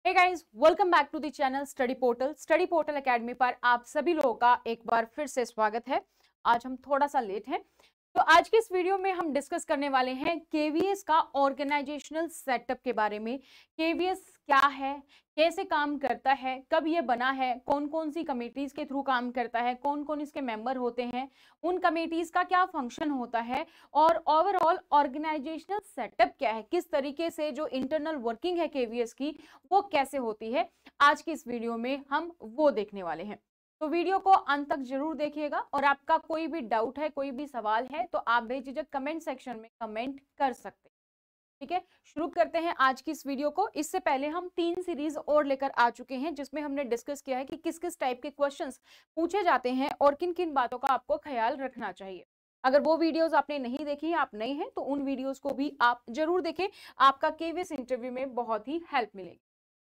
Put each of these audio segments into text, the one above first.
Hey guys, welcome back to the channel study portal academy पर आप सभी लोगों का एक बार फिर से स्वागत है। आज हम थोड़ा सा लेट हैं, तो आज की इस वीडियो में हम डिस्कस करने वाले हैं केवीएस का ऑर्गेनाइजेशनल सेटअप के बारे में। केवीएस क्या है, कैसे काम करता है, कब ये बना है, कौन कौन सी कमेटीज के थ्रू काम करता है, कौन कौन इसके मेंबर होते हैं, उन कमेटीज का क्या फंक्शन होता है और ओवरऑल ऑर्गेनाइजेशनल सेटअप क्या है, किस तरीके से जो इंटरनल वर्किंग है केवीएस की वो कैसे होती है। आज की इस वीडियो में हम वो देखने वाले हैं, तो वीडियो को अंत तक जरूर देखिएगा। और आपका कोई भी डाउट है, कोई भी सवाल है तो आप बेझिझक कमेंट सेक्शन में कमेंट कर सकते हैं। ठीक है, शुरू करते हैं आज की इस वीडियो को। इससे पहले हम 3 सीरीज और लेकर आ चुके हैं जिसमें हमने डिस्कस किया है कि किस किस टाइप के क्वेश्चंस पूछे जाते हैं और किन किन बातों का आपको ख्याल रखना चाहिए। अगर वो वीडियोस आपने नहीं देखी, आप नए हैं तो उन वीडियोस को भी आप जरूर देखें, आपका केवीएस इंटरव्यू में बहुत ही हेल्प मिलेगी।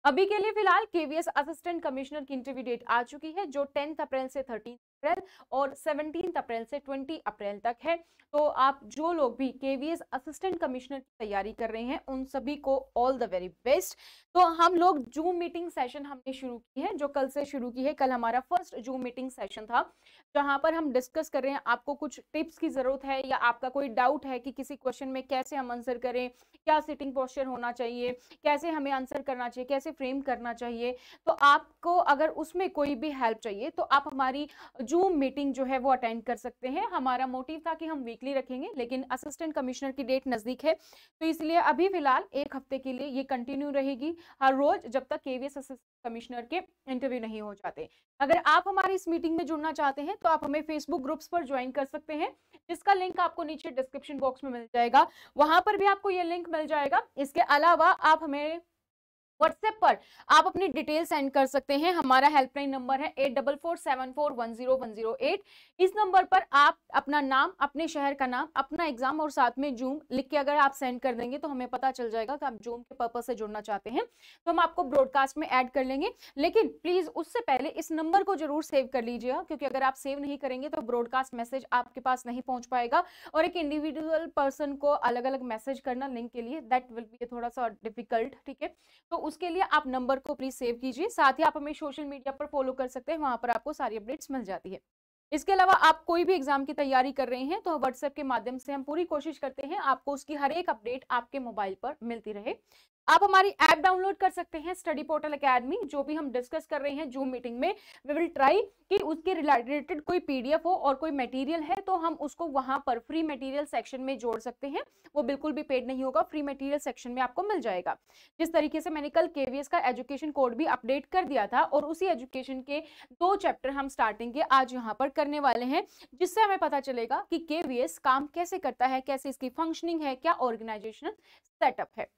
अभी के लिए फिलहाल केवीएस असिस्टेंट कमिश्नर की इंटरव्यू डेट आ चुकी है जो 10 अप्रैल से 13 अप्रैल और 17 अप्रैल से 20 अप्रैल तक है। तो आप जो लोग भी केवीएस असिस्टेंट कमिश्नर की तैयारी कर रहे हैं उन सभी को ऑल द वेरी बेस्ट। तो हम लोग जूम मीटिंग सेशन हमने शुरू की है, जो कल से शुरू की है। कल हमारा फर्स्ट जूम मीटिंग सेशन था जहां पर हम डिस्कस कर रहे हैं, आपको कुछ टिप्स की जरूरत है या आपका कोई डाउट है कि किसी क्वेश्चन में कैसे हम आंसर करें, क्या सिटिंग पोस्चर होना चाहिए, कैसे हमें आंसर करना चाहिए, कैसे फ्रेम करना चाहिए। तो आपको अगर उसमें कोई भी हेल्प चाहिए तो आप हमारी जूम मीटिंग जो है वो अटेंड कर सकते हैं। हमारा मोटिव था कि हम वीकली रखेंगे, लेकिन असिस्टेंट कमिश्नर की डेट नजदीक है तो इसलिए अभी फिलहाल 1 हफ्ते के लिए ये कंटिन्यू रहेगी हर रोज, जब तक केवीएस असिस्टेंट कमिश्नर के इंटरव्यू नहीं हो जाते। अगर आप हमारी इस मीटिंग में जुड़ना चाहते हैं तो आप हमें फेसबुक ग्रुप्स पर ज्वाइन कर सकते हैं, जिसका लिंक आपको नीचे डिस्क्रिप्शन बॉक्स में मिल जाएगा, वहां पर भी आपको ये लिंक मिल जाएगा। इसके अलावा आप हमें व्हाट्सएप पर आप अपनी डिटेल सेंड कर सकते हैं। हमारा हेल्पलाइन नंबर है 8447410108। इस नंबर पर आप अपना नाम, अपने शहर का नाम, अपना एग्जाम और साथ में जूम लिख के अगर आप सेंड कर देंगे तो हमें पता चल जाएगा कि आप जूम के पर्पज से जुड़ना चाहते हैं, तो हम आपको ब्रॉडकास्ट में ऐड कर लेंगे। लेकिन प्लीज उससे पहले इस नंबर को जरूर सेव कर लीजिएगा, क्योंकि अगर आप सेव नहीं करेंगे तो ब्रॉडकास्ट मैसेज आपके पास नहीं पहुंच पाएगा और एक इंडिविजुअल पर्सन को अलग अलग मैसेज करना लिंक के लिए दैट विल बी थोड़ा सा डिफिकल्ट। ठीक है, तो उसके लिए आप नंबर को प्लीज सेव कीजिए। साथ ही आप हमें सोशल मीडिया पर फॉलो कर सकते हैं, वहां पर आपको सारी अपडेट्स मिल जाती है। इसके अलावा आप कोई भी एग्जाम की तैयारी कर रहे हैं तो व्हाट्सएप के माध्यम से हम पूरी कोशिश करते हैं आपको उसकी हर एक अपडेट आपके मोबाइल पर मिलती रहे। आप हमारी ऐप डाउनलोड कर सकते हैं स्टडी पोर्टल एकेडमी। जो भी हम डिस्कस कर रहे हैं जूम मीटिंग में, वी विल ट्राई कि उसके रिलेटेड कोई पीडीएफ हो और कोई मटेरियल है तो हम उसको वहां पर फ्री मटेरियल सेक्शन में जोड़ सकते हैं। वो बिल्कुल भी पेड नहीं होगा, फ्री मटेरियल सेक्शन में आपको मिल जाएगा। जिस तरीके से मैंने कल केवीएस का एजुकेशन कोड भी अपडेट कर दिया था और उसी एजुकेशन के 2 चैप्टर हम स्टार्टिंग के आज यहाँ पर करने वाले हैं, जिससे हमें पता चलेगा कि केवीएस काम कैसे करता है, कैसे इसकी फंक्शनिंग है, क्या ऑर्गेनाइजेशनल सेटअप है।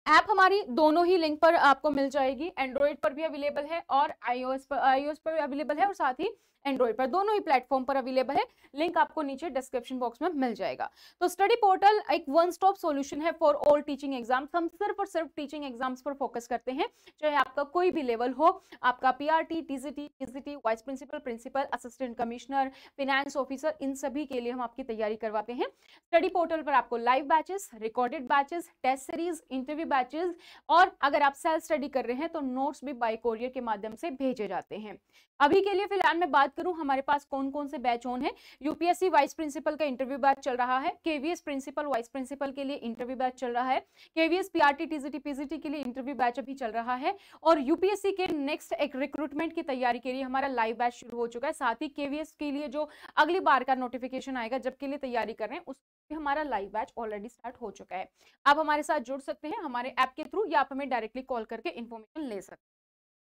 ऐप हमारी दोनों ही लिंक पर आपको मिल जाएगी, एंड्रॉइड पर भी अवेलेबल है और आईओएस पर भी अवेलेबल है और साथ ही एंड्रॉइड पर, दोनों ही प्लेटफॉर्म पर अवेलेबल है। लिंक आपको नीचे डिस्क्रिप्शन बॉक्स में मिल जाएगा। तो स्टडी पोर्टल एक वन स्टॉप सॉल्यूशन है फॉर ऑल टीचिंग एग्जाम्स। हम सिर्फ और सिर्फ टीचिंग एग्जाम्स पर फोकस करते हैं, चाहे आपका कोई भी लेवल हो, आपका PRT, TGT, TGT, vice principal, principal, assistant commissioner, finance officer, इन सभी के लिए हम आपकी तैयारी करवाते हैं। स्टडी पोर्टल पर आपको live batches, recorded batches, test series, interview batches और अगर आप सेल्फ स्टडी कर रहे हैं तो नोट्स भी बाय कोरियर के माध्यम से भेजे जाते हैं। अभी के लिए फिलहाल मैं बात करूं हमारे पास कौन कौन से बैच ऑन है। यूपीएससी वाइस प्रिंसिपल का इंटरव्यू बैच चल रहा है, केवीएस प्रिंसिपल वाइस प्रिंसिपल के लिए इंटरव्यू बैच चल रहा है, केवीएस पीआरटी, टीजीटी, पीजीटी के लिए इंटरव्यू बैच अभी चल रहा है और यूपीएससी के नेक्स्ट एक रिक्रूटमेंट की तैयारी के लिए हमारा लाइव बैच शुरू हो चुका है। साथ ही केवीएस के लिए जो अगली बार का नोटिफिकेशन आएगा जब के लिए तैयारी कर रहे हैं, उस हमारा लाइव बैच ऑलरेडी स्टार्ट हो चुका है। आप हमारे साथ जुड़ सकते हैं हमारे ऐप के थ्रू या आप हमें डायरेक्टली कॉल करके इंफॉर्मेशन ले सकते हैं।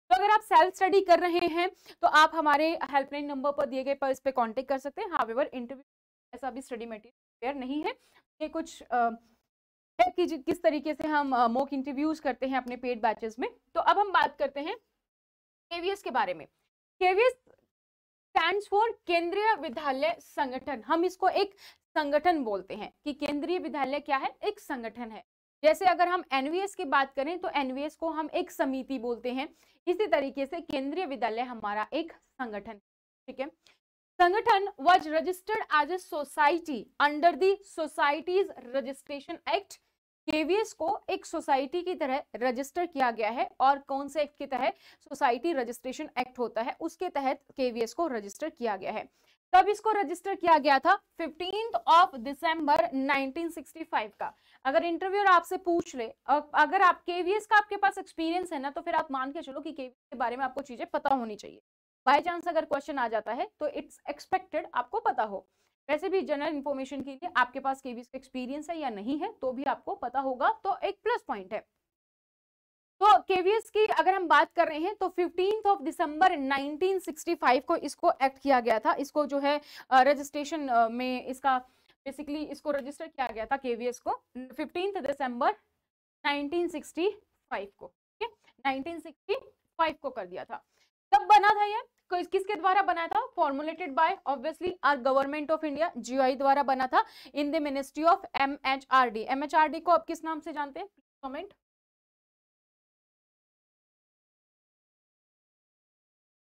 तो अगर आप सेल्फ स्टडी कर रहे हैं तो आप हमारे हेल्पलाइन नंबर पर दिए गए पर इस पे कांटेक्ट कर सकते हैं। हावेवर इंटरव्यू ऐसा भी स्टडी मटेरियल प्रिपेयर नहीं है, ये कुछ है कि किस तरीके से हम मॉक इंटरव्यूज करते हैं अपने पेड बैचेस में। तो अब हम बात करते हैं केवीएस के बारे में। केवीएस स्टैंड्स फॉर केंद्रीय विद्यालय संगठन। हम इसको एक संगठन बोलते हैं कि केंद्रीय विद्यालय क्या है, एक संगठन है। जैसे अगर हम एनवीएस की बात करें तो एनवीएस को हम एक समिति बोलते हैं, इसी तरीके से केंद्रीय विद्यालय हमारा एक संगठन। ठीक है, संगठन was registered as a society under the Societies Registration Act KVS को एक सोसाइटी की तरह रजिस्टर किया गया है। और कौन से एक्ट के तहत? सोसाइटी रजिस्ट्रेशन एक्ट होता है, उसके तहत केवीएस को रजिस्टर किया गया है। कब इसको रजिस्टर किया गया था? 15 दिसंबर 1965 का। अगर इंटरव्यूअर आपसे पूछ ले, अगर आप केवीएस का आपके पास एक्सपीरियंस है ना, तो फिर आप मान के चलो कि केवीएस के बारे में आपको चीजें पता होनी चाहिए। बाय चांस अगर क्वेश्चन आ जाता है तो इट्स एक्सपेक्टेड आपको पता हो। वैसे भी जनरल इंफॉर्मेशन के लिए आपके पास केवीएस का एक्सपीरियंस है या नहीं है तो भी आपको पता होगा, तो एक प्लस पॉइंट है। तो केवीएस की अगर हम बात कर रहे हैं तो 15 दिसंबर 1965 को इसको एक्ट किया गया था। इसको जो है रजिस्ट्रेशन में इसका बेसिकली इसको रजिस्टर किया गया था केवीएस को 15 दिसंबर 1965 को। ठीक है, 1965 को कर दिया था। कब बना था ये? किसके द्वारा बना था? Formulated by obviously our government of India, GOI द्वारा बना था in the ministry of MHRD. MHRD को आप किस नाम से जानते हैं? कमेंट।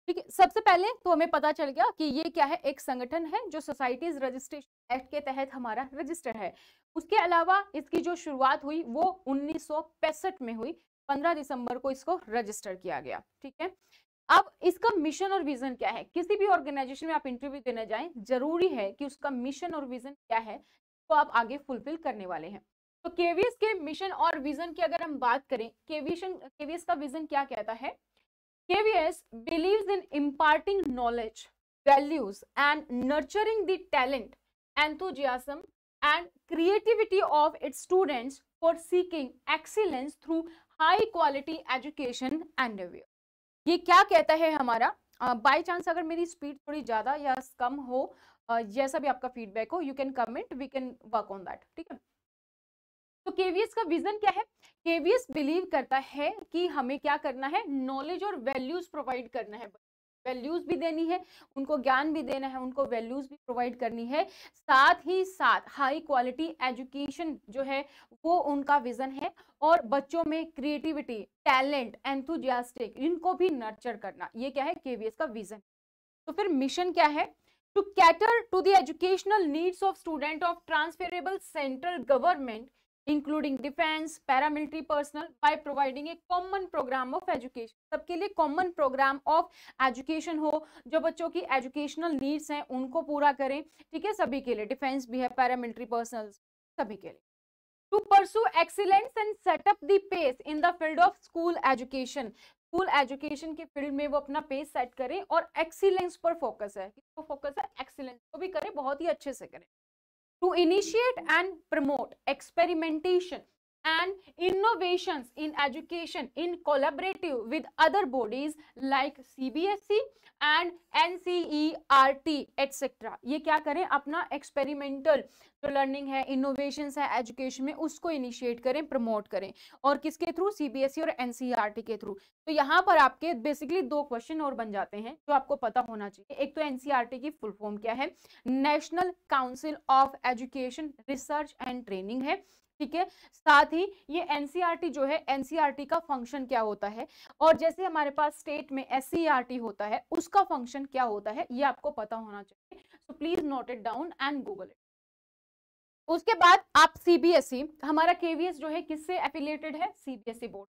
ठीक है, सबसे पहले तो हमें पता चल गया कि ये क्या है, एक संगठन है जो सोसाइटीज रजिस्ट्रेशन एक्ट के तहत हमारा रजिस्टर है। उसके अलावा इसकी जो शुरुआत हुई वो 1965 में हुई, 15 दिसंबर को इसको रजिस्टर किया गया। ठीक है, अब इसका मिशन और विजन क्या है? किसी भी ऑर्गेनाइजेशन में आप इंटरव्यू देने जाएं, जरूरी है कि उसका मिशन और विजन क्या है तो आप आगे फुलफिल करने वाले हैं। तो केवीएस के मिशन और विजन की अगर हम बात करें, केवीएस का विजन क्या कहता है? KVS believes in imparting knowledge, values, and nurturing the talent, enthusiasm, and creativity of its students for seeking excellence through high quality education and endeavor. ये क्या कहता है हमारा? बाय चांस अगर मेरी स्पीड थोड़ी ज्यादा या कम हो, जैसा भी आपका फीडबैक हो, you can comment, we can work on that. ठीक है, तो केवीएस का विजन क्या है? केवीएस बिलीव करता है कि हमें क्या करना है? नॉलेज और वैल्यूज प्रोवाइड करना है। वैल्यूज भी देनी है, उनको ज्ञान भी देना है, उनको वैल्यूज भी प्रोवाइड करनी है, साथ ही साथ हाई क्वालिटी एजुकेशन जो है वो उनका विजन है। और बच्चों में क्रिएटिविटी, टैलेंट, एंथुजियास्टिक, इनको भी नर्चर करना, ये क्या है? केवीएस का विजन। तो फिर मिशन क्या है? To cater to the educational needs of student of transferable central government including defense, paramilitary personnel by providing a common program of education। सबके लिए कॉमन प्रोग्राम ऑफ एजुकेशन हो, जो बच्चों की एजुकेशनल नीड्स हैं उनको पूरा करें। ठीक है, सभी के लिए, डिफेंस भी है, पैरामिलिट्री पर्सनल, सभी के लिए। To pursue excellence and set up the pace in the field of school education. School education के फील्ड में वो अपना पेस सेट करें और एक्सीलेंस पर फोकस है। किसको फोकस है? एक्सीलेंस को भी करें, बहुत ही अच्छे से करें। To initiate and promote experimentation and innovations in education in collaborative with other bodies like CBSE and NCERT etc। ये क्या करें? अपना एक्सपेरिमेंटल जो लर्निंग है, इनोवेशंस है एजुकेशन में, उसको इनिशिएट करें, प्रमोट करें। और किसके थ्रू? सीबीएसई और एनसीईआरटी के थ्रू। तो यहाँ पर आपके बेसिकली दो क्वेश्चन और बन जाते हैं जो आपको पता होना चाहिए। एक तो एनसीईआरटी की फुल फॉर्म क्या है? National council of education research and training है। ठीक है, साथ ही ये एनसीईआरटी जो है, एनसीईआरटी का फंक्शन क्या होता है, और जैसे हमारे पास स्टेट में एससीईआरटी होता है, उसका फंक्शन क्या होता है, ये आपको पता होना चाहिए। So please note it down and Google it. उसके बाद आप सीबीएसई, हमारा केवीएस जो है किससे एफिलिएटेड है? सीबीएसई बोर्ड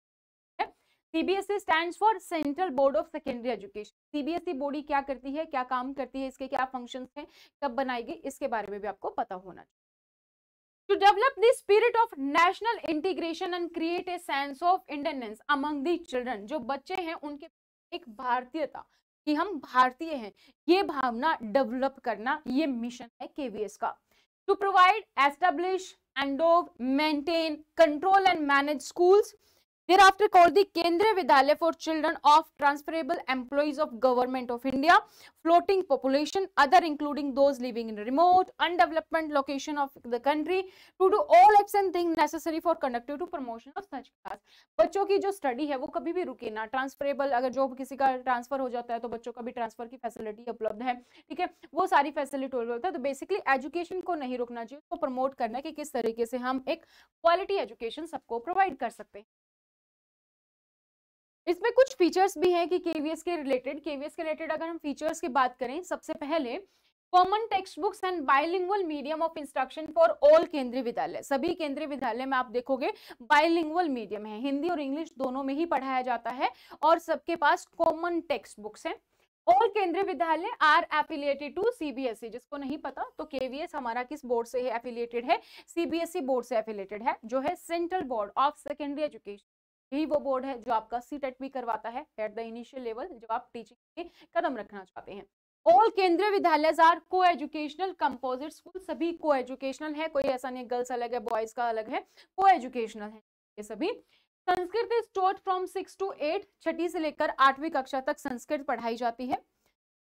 है। CBSE stands for central board of secondary education. CBSE body क्या करती है, क्या काम करती है, इसके क्या फंक्शंस हैं, कब बनाई गई, इसके बारे में भी आपको पता होना चाहिए। To develop the spirit of national integration and create a sense of independence among the children, जो बच्चे हैं उनके एक भारतीयता कि हम भारतीय हैं, ये भावना डेवलप करना, ये मिशन है केवीएस का। To provide, establish, endowed, maintain, control and manage schools, thereafter called the Kendriya Vidyalaya for children of transferable employees of Government of India, floating population, other including those living in remote, undeveloped location of the country, to do all acts and things necessary for conductive to promotion of such class। बच्चों की जो study है वो कभी भी रुके ना। Transferable, अगर जो किसी का ट्रांसफर हो जाता है तो बच्चों का भी ट्रांसफर की फैसिलिटी उपलब्ध है। ठीक है, वो सारी फैसिलिटी उपलब्ध है। तो बेसिकली एजुकेशन को नहीं रुकना चाहिए, उसको प्रमोट करना है कि किस तरीके से हम एक क्वालिटी एजुकेशन सबको प्रोवाइड कर सकते हैं। इसमें कुछ फीचर्स भी हैं कि केवीएस के रिलेटेड अगर हम फीचर्स की बात करें, सबसे पहले common text books and bilingual medium of instruction for all केंद्रीय विद्यालय, सभी केंद्रीय विद्यालय में आप देखोगे बाइलिंगुअल मीडियम है, हिंदी और इंग्लिश दोनों में ही पढ़ाया जाता है और सबके पास कॉमन टेक्स्ट बुक्स हैं। ऑल केंद्रीय विद्यालय आर एफिलिएटेड टू सीबीएसई, जिसको नहीं पता तो केवीएस हमारा किस बोर्ड से एफिलिएटेड है, सीबीएसई बोर्ड से एफिलिएटेड है, जो है central board of secondary education. यही वो बोर्ड है जो आपका सीटेट भी करवाता है एट द इनिशियल लेवल, जब आप टीचिंग के कदम रखना चाहते हैं। ऑल केंद्रीय विद्यालय आर को एजुकेशनल कंपोजिट स्कूल, सभी को एजुकेशनल है, कोई ऐसा नहीं गर्ल्स अलग है बॉयज का अलग है, को एजुकेशनल है ये सभी। Sanskrit is taught from 6 to 8, छठी से लेकर 8वीं कक्षा तक संस्कृत पढ़ाई जाती है।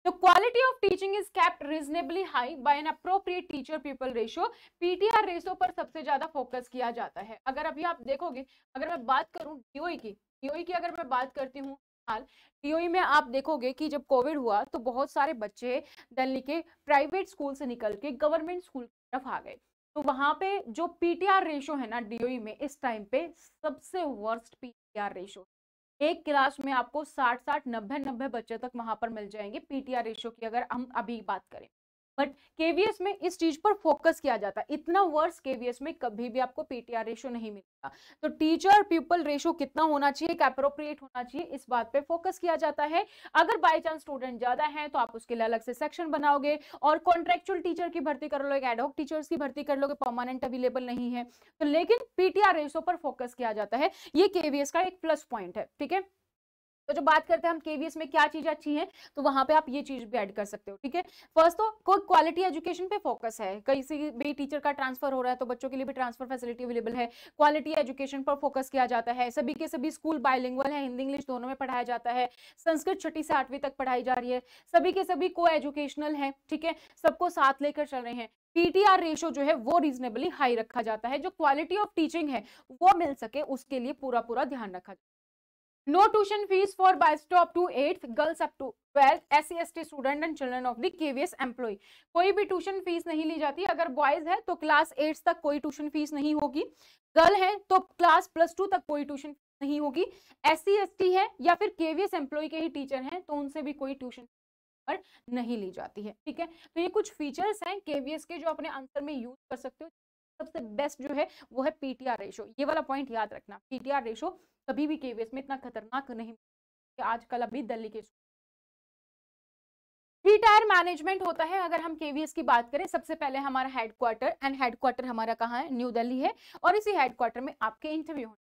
The quality of teaching is kept reasonably high by an appropriate teacher pupil ratio, PTR ratio पर सबसे ज्यादा फोकस किया जाता है। अगर अभी आप देखोगे, अगर मैं बात करूं डीओई की अगर मैं बात करती हूँ हाल, डीओई में आप देखोगे कि जब कोविड हुआ तो बहुत सारे बच्चे दिल्ली के प्राइवेट स्कूल से निकल के गवर्नमेंट स्कूल की तरफ आ गए, तो वहां पे जो पीटीआर रेशो है ना डीओई में इस टाइम पे सबसे वर्स्ट पीटीआर रेशो, एक क्लास में आपको 60 90 बच्चे तक वहां पर मिल जाएंगे पीटीआर रेशो की अगर हम अभी बात करें। बट केवीएस में इस चीज पर फोकस किया जाता है, इतना वर्स केवीएस में कभी भी आपको पीटीआर रेशो नहीं मिलेगा। तो टीचर पीपल रेशो कितना होना चाहिए, एप्रोप्रिएट होना चाहिए, इस बात पे फोकस किया जाता है। अगर बाय चांस स्टूडेंट ज्यादा है तो आप उसके लिए अलग से सेक्शन बनाओगे और कॉन्ट्रेक्चुअल टीचर की भर्ती कर लोगे, एडहॉक टीचर्स की भर्ती कर लोगे, परमानेंट अवेलेबल नहीं है तो, लेकिन पीटीआर रेशो पर फोकस किया जाता है, ये केवीएस का एक प्लस पॉइंट है। ठीक है, तो जो बात करते हैं हम केवीएस में क्या चीजें अच्छी हैं, तो वहां पे आप ये चीज भी ऐड कर सकते हो। ठीक है, फर्स्ट तो कोई क्वालिटी एजुकेशन पे फोकस है, किसी भी टीचर का ट्रांसफर हो रहा है तो बच्चों के लिए भी ट्रांसफर फैसिलिटी अवेलेबल है, क्वालिटी एजुकेशन पर फोकस किया जाता है, सभी के सभी स्कूल बाइलिंगुअल है, हिंदी इंग्लिश दोनों में पढ़ाया जाता है, संस्कृत छठी से 8वीं तक पढ़ाई जा रही है, सभी के सभी को एजुकेशनल है। ठीक है, सबको साथ लेकर चल रहे हैं, पीटीआर रेशो जो है वो रीजनेबली हाई रखा जाता है, जो क्वालिटी ऑफ टीचिंग है वो मिल सके उसके लिए पूरा पूरा ध्यान रखा जाता है। No tuition fees for boys up to 8th, girls up to 12th, SC/ST student and children of the KVS employee। कोई भी ट्यूशन फीस नहीं ली जाती, अगर बॉयज है तो क्लास 8 तक कोई ट्यूशन फीस नहीं होगी, गर्ल है तो क्लास +2 तक कोई ट्यूशन फीस नहीं होगी, SC/ST है या फिर केवीएस एम्प्लॉय के ही टीचर हैं तो उनसे भी कोई ट्यूशन पर नहीं ली जाती है। ठीक है, तो ये कुछ फीचर्स हैं केवीएस के जो अपने आंसर में यूज कर सकते हो। सबसे बेस्ट जो है वो है पीटीआर रेशो, ये वाला पॉइंट याद रखना, पीटीआर रेशो कभी भी केवीएस में इतना खतरनाक नहीं कि आजकल अभी दिल्ली के 3 टायर मैनेजमेंट होता है। अगर हम केवीएस की बात करें, सबसे पहले हमारा हेडक्वार्टर, एंड हेडक्वार्टर हमारा कहाँ है, न्यू दिल्ली है, और इसी हेडक्वार्टर में आपके इंटरव्यू होंगे।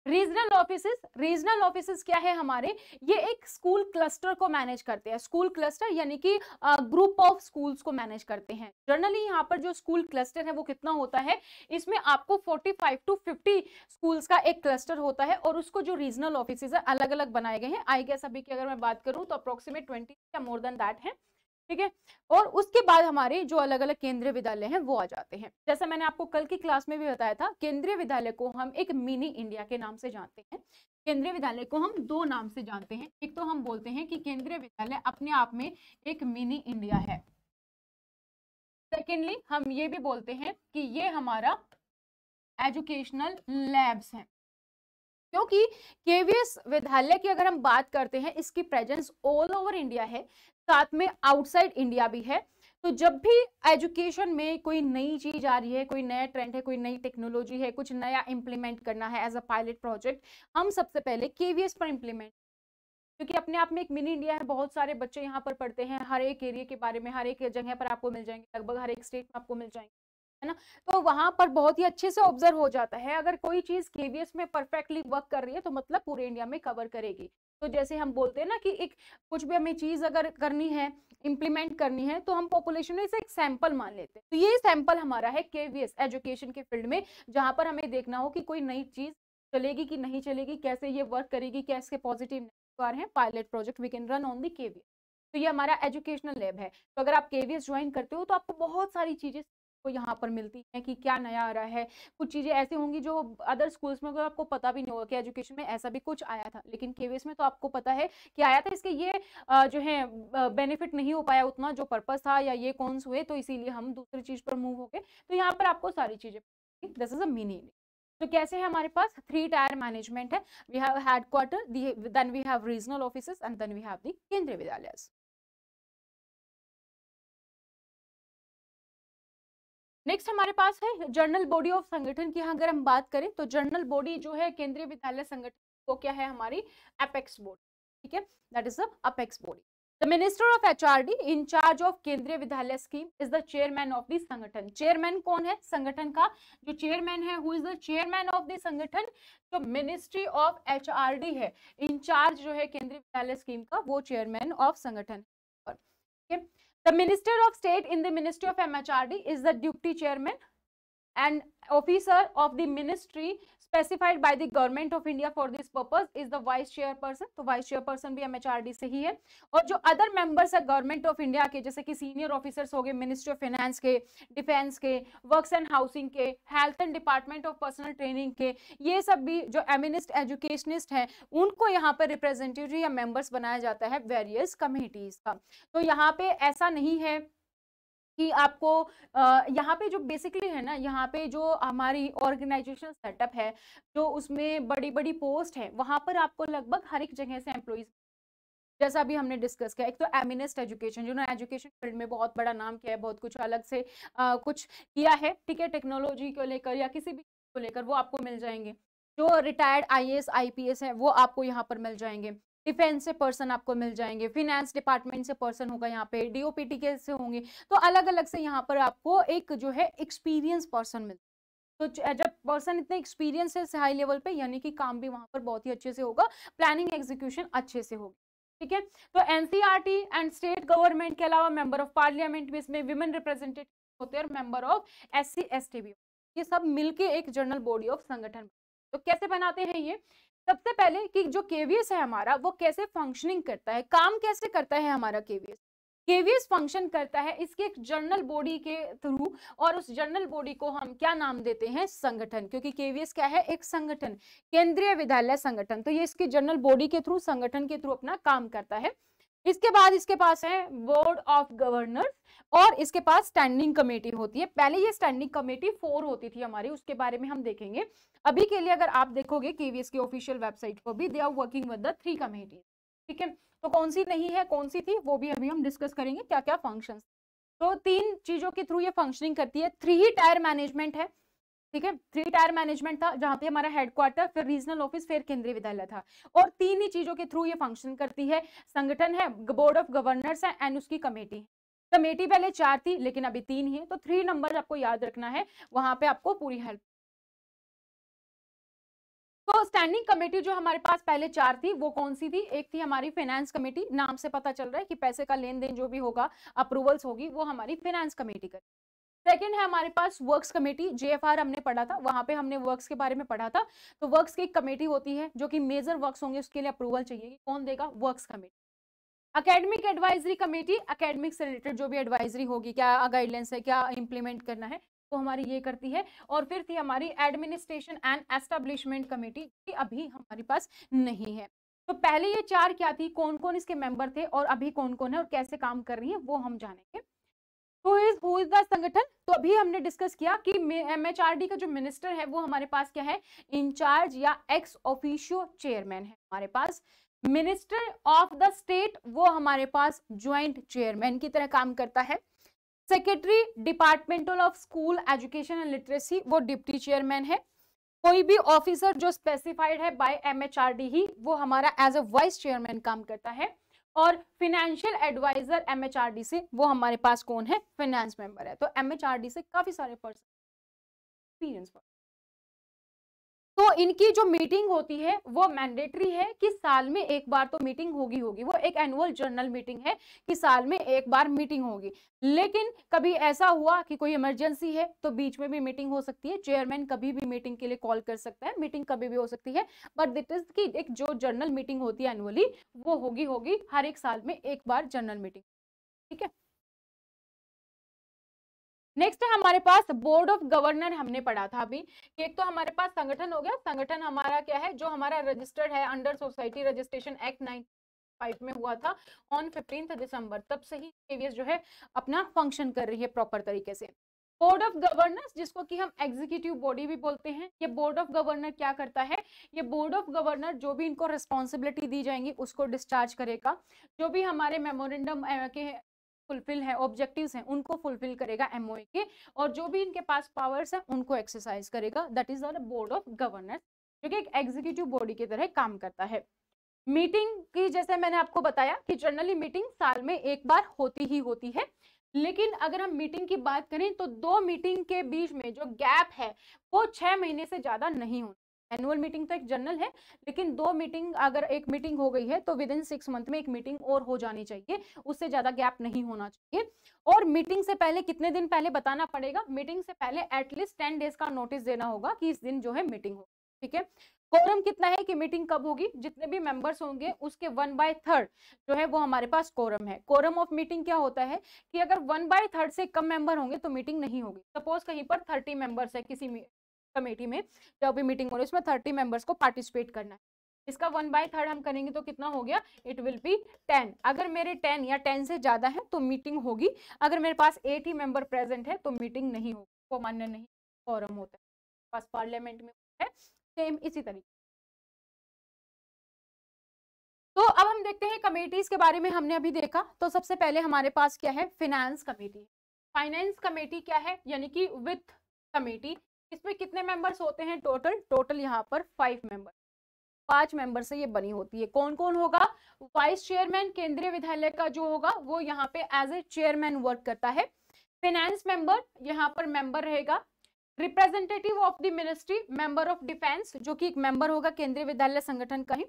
रीजनल ऑफिसेस क्या है हमारे, ये एक स्कूल क्लस्टर को मैनेज करते हैं, स्कूल क्लस्टर यानी कि ग्रुप ऑफ स्कूल्स को मैनेज करते हैं। जनरली यहाँ पर जो स्कूल क्लस्टर है वो कितना होता है, इसमें आपको 45 to 50 स्कूल्स का एक क्लस्टर होता है और उसको जो रीजनल ऑफिसेस है अलग अलग बनाए गए हैं। आई गेस अभी की अगर मैं बात करूँ तो अप्रोक्सीमेट 20 या मोर देन दैट है। ठीक है, और उसके बाद हमारे जो अलग अलग केंद्रीय विद्यालय हैं वो आ जाते हैं। जैसा मैंने आपको कल की क्लास में भी बताया था, केंद्रीय विद्यालय को हम एक मिनी इंडिया के नाम से जानते हैं। केंद्रीय विद्यालय को हम 2 नाम से जानते हैं, एक तो हम बोलते हैं कि केंद्रीय विद्यालय अपने आप में एक मिनी इंडिया है, सेकेंडली हम ये भी बोलते हैं कि ये हमारा एजुकेशनल लैब्स हैं, क्योंकि केवीएस विद्यालय की अगर हम बात करते हैं इसकी प्रेजेंस ऑल ओवर इंडिया है, साथ में आउटसाइड इंडिया भी है। तो जब भी एजुकेशन में कोई नई चीज आ रही है, कोई नया ट्रेंड है, कोई नई टेक्नोलॉजी है, कुछ नया इंप्लीमेंट करना है एज अ पायलट प्रोजेक्ट, हम सबसे पहले केवीएस पर इंप्लीमेंट, क्योंकि अपने आप में एक मिनी इंडिया है, बहुत सारे बच्चे यहाँ पर पढ़ते हैं, हर एक एरिया के बारे में हर एक जगह पर आपको मिल जाएंगे, लगभग हर एक स्टेट में आपको मिल जाएंगे, है ना। तो वहां पर बहुत ही अच्छे से ऑब्जर्व हो जाता है, अगर कोई चीज केवीएस में परफेक्टली वर्क कर रही है तो मतलब पूरे इंडिया में कवर करेगी। तो जैसे हम बोलते हैं ना कि एक कुछ भी हमें चीज अगर करनी है, इंप्लीमेंट करनी है, तो हम पॉपुलेशन में से एक सैंपल मान लेते हैं। तो ये सैंपल हमारा है केवीएस एजुकेशन के फील्ड में, जहां पर हमें देखना हो कि कोई नई चीज चलेगी कि नहीं चलेगी, कैसे ये वर्क करेगी, कैसे पॉजिटिव है pilot project we can run on the KVS. तो ये हमारा एजुकेशनल लैब है। तो अगर आप केवीएस ज्वाइन करते हो तो आपको बहुत सारी चीजें को यहाँ पर मिलती है कि क्या नया आ रहा है, कुछ चीजें ऐसी होंगी जो अदर स्कूल्स में आपको पता भी नहीं होगा कि एजुकेशन में ऐसा भी कुछ आया था, लेकिन केवीएस में तो आपको पता है कि आया था, इसके ये जो है बेनिफिट नहीं हो पाया उतना जो पर्पस था, या ये कौन हुए, तो इसीलिए हम दूसरी चीज पर मूव हो गए। तो यहाँ पर आपको सारी चीजें, दिस इज अ मिनी। तो कैसे है हमारे पास 3 टायर मैनेजमेंट है, we have headquarter, then we have regional offices and then we have the Kendriya Vidyalaya. Next हमारे पास है जर्नल बॉडी ऑफ संगठन की। अगर हम बात करें तो जर्नल बॉडी जो है केंद्रीय विद्यालय संगठन, वो क्या है हमारी अपेक्स बॉडी, ठीक है, that is the apex body. The minister of HRD in charge of केंद्रीय विद्यालय scheme is the chairman of the संगठन। चेयरमैन कौन है संगठन का? जो चेयरमैन है, who is the chairman of the संगठन? जो मिनिस्ट्री ऑफ एचआरडी है, इंचार्ज जो है केंद्रीय विद्यालय स्कीम का, वो चेयरमैन ऑफ संगठन। The Minister of State in the Ministry of MHRD is the deputy chairman and officer of the ministry specified by the government of India for this purpose is the vice chairperson। तो vice chairperson भी MHRD से ही है। और जो other members है government of India के, जैसे कि सीनियर ऑफिसर्स हो गए मिनिस्ट्री ऑफ फाइनेंस के, डिफेंस के, वर्क्स एंड हाउसिंग के, health and department of personal training के, ये सब भी जो एमिनिस्ट एजुकेशनिस्ट हैं उनको यहाँ पर रिप्रेजेंटेटिव या मेंबर्स बनाया जाता है वेरियस कमिटीज का। तो यहाँ पे ऐसा नहीं है कि आपको यहाँ पे जो बेसिकली है ना, यहाँ पे जो हमारी ऑर्गेनाइजेशन सेटअप है, जो उसमें बड़ी बड़ी पोस्ट है, वहां पर आपको लगभग हर एक जगह से एम्प्लॉइज, जैसा अभी हमने डिस्कस किया। एक तो एमिनिस्ट एजुकेशन, जिन्होंने एजुकेशन फील्ड में बहुत बड़ा नाम किया है, बहुत कुछ अलग से कुछ किया है, ठीक है, टेक्नोलॉजी को लेकर या किसी भी को लेकर, वो आपको मिल जाएंगे। जो रिटायर्ड आईएएस आईपीएस है वो आपको यहाँ पर मिल जाएंगे। डिफेंस से पर्सन आपको मिल जाएंगे, फिनेंस डिपार्टमेंट से पर्सन होगा, यहाँ पे डीओपीटी के से होंगे। तो अलग अलग से यहाँ पर आपको एक जो है एक्सपीरियंस पर्सन मिलता है। तो जब पर्सन इतने एक्सपीरियंस है हाई लेवल पे, यानी कि काम भी वहां पर बहुत ही अच्छे से होगा, प्लानिंग एग्जीक्यूशन अच्छे से होगी, ठीक है। तो एनसीईआरटी एंड स्टेट गवर्नमेंट के अलावा मेंबर ऑफ पार्लियामेंट भी इसमें विमेन रिप्रेजेंटेटिव होते हैं और मेंबर ऑफ एससी एसटी भी, ये सब मिलके एक जनरल बॉडी ऑफ संगठन। तो कैसे बनाते हैं ये? सबसे पहले कि जो केवीएस है हमारा, वो कैसे फंक्शनिंग करता है, काम कैसे करता है हमारा केवीएस। केवीएस फंक्शन करता है इसके एक जनरल बॉडी के थ्रू, और उस जनरल बॉडी को हम क्या नाम देते हैं? संगठन, क्योंकि केवीएस क्या है? एक संगठन, केंद्रीय विद्यालय संगठन। तो ये इसकी जनरल बॉडी के थ्रू, संगठन के थ्रू अपना काम करता है। इसके बाद इसके पास है बोर्ड ऑफ गवर्नर्स, और इसके पास स्टैंडिंग कमेटी होती है। पहले ये स्टैंडिंग कमेटी 4 होती थी हमारी, उसके बारे में हम देखेंगे। अभी के लिए अगर आप देखोगे केवीएस की ऑफिशियल वेबसाइट को भी, they are working with the 3 committee, ठीक है। तो कौन सी नहीं है, कौन सी थी, वो भी अभी हम डिस्कस करेंगे, क्या क्या फंक्शंस। तो 3 चीजों के थ्रू ये फंक्शनिंग करती है। 3 टायर मैनेजमेंट है, ठीक है, 3 टायर मैनेजमेंट था, जहां पे हमारा हेडक्वार्टर, फिर रीजनल ऑफिस, फिर केंद्रीय विद्यालय था, और 3 ही चीजों के थ्रू ये फंक्शन करती है। संगठन है, बोर्ड ऑफ गवर्नर्स है, एंड उसकी कमेटी। कमेटी पहले 4 थी लेकिन अभी 3 ही है, तो 3 नंबर आपको याद रखना है, वहां पे आपको पूरी हेल्प। तो स्टैंडिंग कमेटी जो हमारे पास पहले 4 थी, वो कौन सी थी? एक थी हमारी फाइनेंस कमेटी, नाम से पता चल रहा है कि पैसे का लेन देन जो भी होगा, अप्रूवल्स होगी, वो हमारी फाइनेंस कमेटी कर। सेकेंड है हमारे पास वर्क्स कमेटी, जेएफआर हमने पढ़ा था, वहां पे हमने वर्क्स के बारे में पढ़ा था। तो वर्क्स की एक कमेटी होती है, जो कि मेजर वर्क्स होंगे उसके लिए अप्रूवल चाहिए, कौन देगा? Works committee. Academic advisory committee, academic से रिलेटेड जो भी एडवाइजरी होगी, क्या गाइडलाइंस है, क्या इंप्लीमेंट करना है, तो हमारी ये करती है। और फिर थी हमारी एडमिनिस्ट्रेशन एंड एस्टेब्लिशमेंट कमेटी, की अभी हमारे पास नहीं है। तो पहले ये 4 क्या थी, कौन कौन इसके मेंबर थे, और अभी कौन कौन है और कैसे काम कर रही है, वो हम जानेंगे। हु इज द संगठन? तो अभी हमने डिस्कस किया कि एमएचआरडी का जो मिनिस्टर है, वो हमारे पास क्या है? इंचार्ज या एक्स ऑफिशियो चेयरमैन है हमारे पास। मिनिस्टर ऑफ द स्टेट, वो हमारे पास ज्वाइंट चेयरमैन की तरह काम करता है। Secretary departmental of school education and literacy, वो डिप्टी चेयरमैन है। कोई भी ऑफिसर जो स्पेसिफाइड है बाय एमएचआरडी ही, वो हमारा एज अ वाइस चेयरमैन काम करता है। और फाइनेंशियल एडवाइजर एमएचआरडी से, वो हमारे पास कौन है? फाइनेंस मेंबर है। तो एमएचआरडी से काफी सारे पर्सन एक्सपीरियंस। तो इनकी जो मीटिंग होती है वो मैंडेटरी है कि साल में एक बार तो मीटिंग होगी होगी, वो एक एनुअल जर्नल मीटिंग है कि साल में एक बार मीटिंग होगी। लेकिन कभी ऐसा हुआ कि कोई इमरजेंसी है तो बीच में भी मीटिंग हो सकती है, चेयरमैन कभी भी मीटिंग के लिए कॉल कर सकता है, मीटिंग कभी भी हो सकती है। बट दिट इज की एक जो जर्नल मीटिंग होती है एनुअली, वो होगी हर एक साल में एक बार जर्नल मीटिंग, ठीक है। नेक्स्ट है हमारे पास बोर्ड ऑफ गवर्नर, हमने पढ़ा था अभी। एक तो हमारे पास संगठन हो गया, संगठन हमारा क्या है? जो हमारा रजिस्टर्ड है अंडर सोसाइटी रजिस्ट्रेशन एक्ट 95 में हुआ था ऑन 15 दिसंबर, तब से ही केवीएस जो है अपना फंक्शन कर रही है प्रॉपर तरीके से। बोर्ड ऑफ गवर्नर्स, जिसको कि हम एग्जीक्यूटिव बॉडी भी बोलते हैं, ये बोर्ड ऑफ गवर्नर क्या करता है? ये बोर्ड ऑफ गवर्नर जो भी इनको रिस्पॉन्सिबिलिटी दी जाएंगी उसको डिस्चार्ज करेगा। जो भी हमारे मेमोरेंडम के फुलफिल है, ऑब्जेक्टिव्स हैं, उनको फुलफिल करेगा एमओए के, और जो भी इनके पास पावर्स है उनको एक्सरसाइज करेगा। That is the board of governors, जो कि एक एग्जीक्यूटिव बॉडी की तरह काम करता है। मीटिंग की जैसे मैंने आपको बताया कि जनरली मीटिंग साल में एक बार होती ही होती है, लेकिन अगर हम मीटिंग की बात करें तो 2 मीटिंग के बीच में जो गैप है वो 6 महीने से ज्यादा नहीं होना। एनुअल मीटिंग तो एक जनरल है, लेकिन 2 मीटिंग, अगर एक मीटिंग हो गई है तो विद इन 6 मंथ में एक मीटिंग और हो जानी चाहिए, उससे ज्यादा गैप नहीं होना चाहिए। और मीटिंग से पहले कितने दिन पहले बताना पड़ेगा, मीटिंग से पहले एटलीस्ट 10 डेज का नोटिस देना होगा कि इस दिन जो है मीटिंग हो। ठीक है, कोरम कितना है कि मीटिंग कब होगी, जितने भी मेंबर्स होंगे उसके 1/3 जो है वो हमारे पास कोरम है। कोरम ऑफ मीटिंग क्या होता है कि अगर 1/3 से कम मेंबर होंगे तो मीटिंग नहीं होगी। सपोज कहीं पर 30 मेंबर्स है किसी कमेटी में, जब भी मीटिंग हो रही है उसमें 30 मेंबर्स को पार्टिसिपेट करना है, इसका 1/3 हम करेंगे तो कितना हो गया, इट विल बी 10। अगर मेरे 10 या 10 से ज्यादा है तो मीटिंग होगी, अगर मेरे पास 80 मेंबर प्रेजेंट है तो मीटिंग नहीं होगी, वो मान्य नहीं कोरम होता है। पास पार्लियामेंट में है सेम इसी तरीके। तो अब हम देखते हैं कमेटीज के बारे में, हमने अभी देखा। तो सबसे पहले हमारे पास क्या है, फाइनेंस कमेटी। फाइनेंस कमेटी क्या है, यानी कि वित्त कमेटी। इसमें कितने मेंबर्स होते हैं टोटल यहाँ पर 5 मेंबर, 5 मेंबर से ये बनी होती है। कौन कौन होगा, वाइस चेयरमैन केंद्रीय विद्यालय का जो होगा वो यहाँ पे एज ए चेयरमैन वर्क करता है। फाइनेंस मेंबर यहाँ पर मेंबर रहेगा। Representative of the ministry, member of defence, जो कि एक मेंबर होगा केंद्रीय विद्यालय संगठन का ही।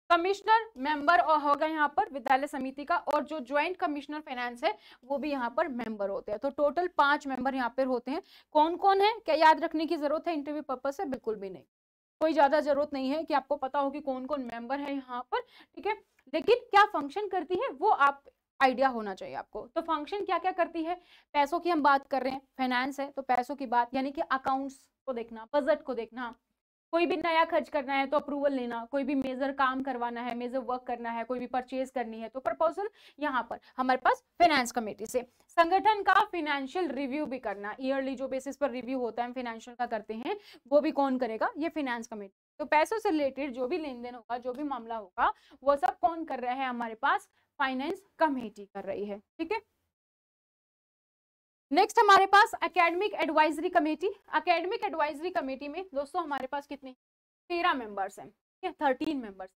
कमिश्नर मेंबर होगा यहाँ पर विद्यालय समिति का, और जो ज्वाइंट कमिश्नर फाइनेंस है वो भी यहाँ पर मेंबर होते हैं। तो टोटल 5 मेंबर यहाँ पर होते हैं। कौन कौन है, क्या याद रखने की जरूरत है इंटरव्यू पर्पज से, बिल्कुल भी नहीं, कोई ज्यादा जरूरत नहीं है कि आपको पता हो कि कौन कौन मेंबर है यहाँ पर। ठीक है, लेकिन क्या फंक्शन करती है वो आप आइडिया होना चाहिए आपको। तो फंक्शन क्या क्या करती है, पैसों की हम बात कर रहे हैं, फाइनेंस है तो पैसों की बात, यानी कि अकाउंट्स को देखना, बजट को देखना, कोई भी नया खर्च करना है तो अप्रूवल लेना, कोई भी मेजर काम करवाना है, मेजर वर्क करना है, कोई भी परचेज करनी है तो प्रपोजल यहाँ पर हमारे पास फाइनेंस कमेटी से। संगठन का फाइनेंशियल रिव्यू भी करना, ईयरली जो बेसिस पर रिव्यू होता है फाइनेंशियल का करते हैं, वो भी कौन करेगा, ये फाइनेंस कमेटी। तो पैसों से रिलेटेड जो भी लेन देन होगा, जो भी मामला होगा, वो सब कौन कर रहा है, हमारे पास फाइनेंस कमेटी कर रही है। ठीक है, नेक्स्ट हमारे पास academic advisory committee. Academic advisory committee में दोस्तों हमारे पास कितने, 13 मेंबर्स हैं, 13 मेंबर्स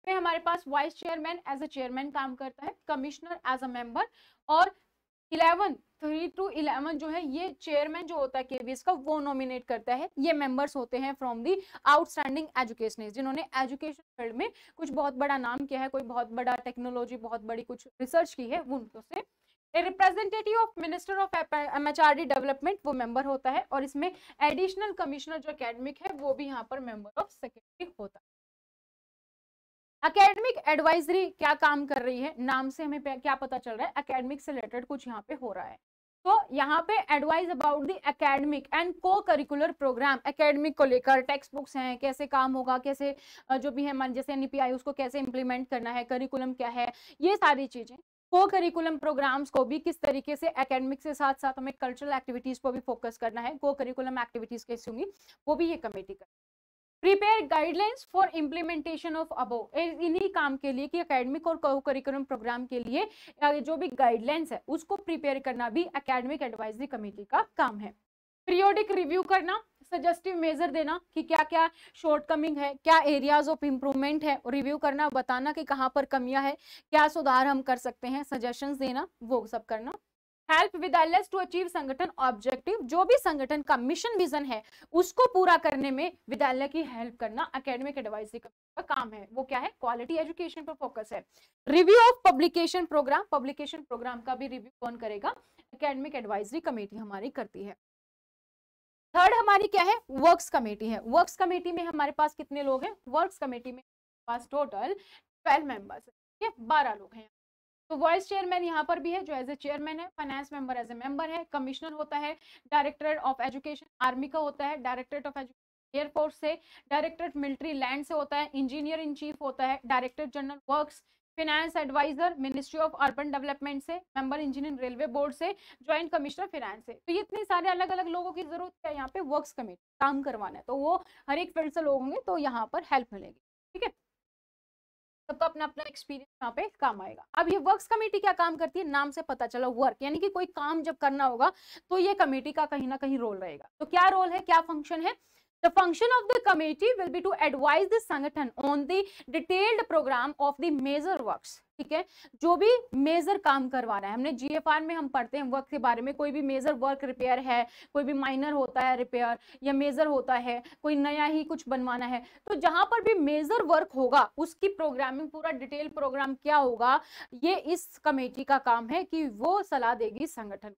में हमारे पास vice chairman as a chairman काम करता है, कमिश्नर एज अ मेंबर, और 3 to 11 जो है ये चेयरमैन जो होता है केवीएस का वो नॉमिनेट करता है। ये मेंबर्स होते हैं फ्रॉम दी आउटस्टैंडिंग एजुकेशनिस्ट, जिन्होंने एजुकेशन फील्ड में कुछ बहुत बड़ा नाम किया है, कोई बहुत बड़ा टेक्नोलॉजी, बहुत बड़ी कुछ रिसर्च की है, उनको से। Representative of minister of MHRD development वो मेंबर होता है, और इसमें एडिशनल कमिश्नर जो एकेडमिक है वो भी यहाँ पर मेंबर ऑफ सेक्रेटरी होता है। एकेडमिक एडवाइजरी क्या काम कर रही है, नाम से हमें क्या पता चल रहा है, एकेडमिक से रिलेटेड कुछ यहाँ पे हो रहा है। तो यहाँ पे advise about the academic and को करिकुलर प्रोग्राम, एकेडमिक को लेकर टेक्स्ट बुक्स हैं, कैसे काम होगा, कैसे जो भी है मान जैसे एनईपीआई उसको कैसे इंप्लीमेंट करना है, करिकुलम क्या है, ये सारी चीजें। को करिकुलम प्रोग्राम्स को भी किस तरीके से एकेडमिक से साथ साथ हमें कल्चरल एक्टिविटीज पर भी फोकस करना है, को करिकुलम एक्टिविटीज कैसे होंगी, वो भी ये कमेटी कर। Prepare guidelines for implementation of above, इन्हीं काम के लिए कि एकेडमिक और को करिकुलम प्रोग्राम के लिए जो भी गाइडलाइंस है उसको प्रिपेयर करना भी एकेडमिक एडवाइजरी कमेटी का काम है। पीरियोडिक रिव्यू करना, सजेस्टिव मेजर देना कि क्या क्या शॉर्टकमिंग है, क्या एरियाज ऑफ इंप्रूवमेंट है, रिव्यू करना, बताना कि कहाँ पर कमियां है, क्या सुधार हम कर सकते हैं, सजेशंस देना, वो सब करना। हेल्प विद्यालय टू अचीव संगठन ऑब्जेक्टिव, जो भी संगठन का मिशन विजन है उसको पूरा करने में विद्यालय की हेल्प करना एकेडमिक एडवाइजरी का काम है। वो क्या है, क्वालिटी एजुकेशन पर फोकस है। Review of publication programme, publication programme का भी रिव्यू कौन करेगा, एकेडमिक एडवाइजरी कमेटी हमारी करती है। थर्ड हमारी क्या है, वर्क्स कमेटी है। वर्क्स कमेटी में हमारे पास कितने लोग हैं, वर्क्स कमेटी में पास टोटल 12 मेंबर्स है, 12 लोग हैं। तो वाइस चेयरमैन यहाँ पर भी है जो एज ए चेयरमैन है, finance member as a member है, कमिश्नर होता है, डायरेक्टर ऑफ एजुकेशन आर्मी का होता है, डायरेक्टरेट ऑफ एजुकेशन एयरफोर्स से, डायरेक्टरेट मिलिट्री लैंड से होता है, इंजीनियर इन चीफ होता है, director general works, finance adviser ministry of urban development से, मेंबर इंजीनियर रेलवे बोर्ड से, ज्वाइंट कमिश्नर फाइनेंस से। तो ये इतने सारे अलग अलग लोगों की जरूरत है यहाँ पे वर्क्स कमेटी काम करवाना है, तो वो हर एक फील्ड से लोग होंगे तो यहाँ पर हेल्प मिलेगी। ठीक है, सबका अपना अपना एक्सपीरियंस यहाँ पे काम आएगा। अब ये वर्क्स कमेटी क्या काम करती है, नाम से पता चला वर्क, यानी कि कोई काम जब करना होगा तो ये कमेटी का कहीं ना कहीं रोल रहेगा। तो क्या रोल है, क्या फंक्शन है? The function of the committee will be to advise the संगठन on the detailed program of the major works। ठीक है, जो भी मेजर काम करवाना है, हमने जीएफआर में हम पढ़ते हैं वर्क के बारे में, कोई भी मेजर वर्क रिपेयर है, कोई भी माइनर होता है रिपेयर, या मेजर होता है कोई नया ही कुछ बनवाना है, तो जहां पर भी मेजर वर्क होगा उसकी प्रोग्रामिंग, पूरा डिटेल प्रोग्राम क्या होगा, ये इस कमेटी का काम है कि वो सलाह देगी संगठन।